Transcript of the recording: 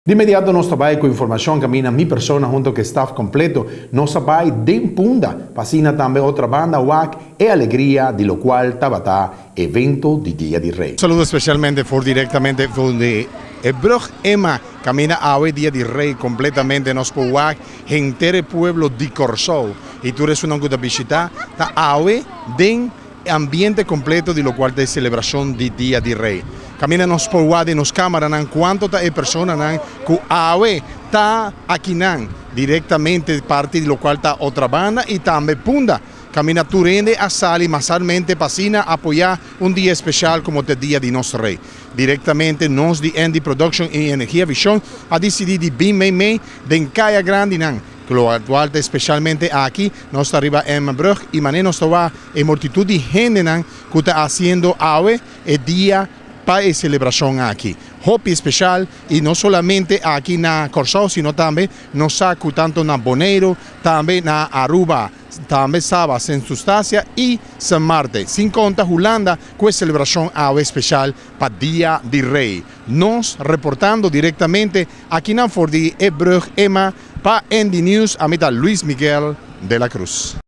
De imediato nos trabalha com informação, camina minha persona junto com o staff completo, nos trabalha de punda, passina também outra banda, WAC e alegria, de lo qual Tabata, evento de Dia de Rei. Saludo especialmente directamente de Brug Emma, camina a hoy Dia de Rei completamente nos WAC, entere pueblo de Corsou, e tu eres una guda visita, ta a hoy den ambiente completo de lo cual de celebração de Dia de Rei. Camina nos powade nos câmara nan quanto ta e persona nan ku awe ta aqui nan diretamente parte de lo qual ta outra banda e também punda. Camina turende a sali masalmente passina apoiar dia especial como o dia de nosso rei. Diretamente nós de Andy Production e Energia Vision a decidir de bem mei den Caia Grande nan. Lo atual especialmente aqui nós arriba em Brug e mané nos toa e multitud de gente nan que está haciendo awe e dia para a celebração aqui. Hopi especial e não somente aqui na Corsou, sino também nos saco tanto na Boneiro, também na Aruba, também Sabas, em Sustácia e São Marte. Sem conta Holanda, com a celebração especial para Dia de Rei. Nós reportando diretamente aqui na Fordi e Brug Emma para ND News, a meta Luis Miguel de la Cruz.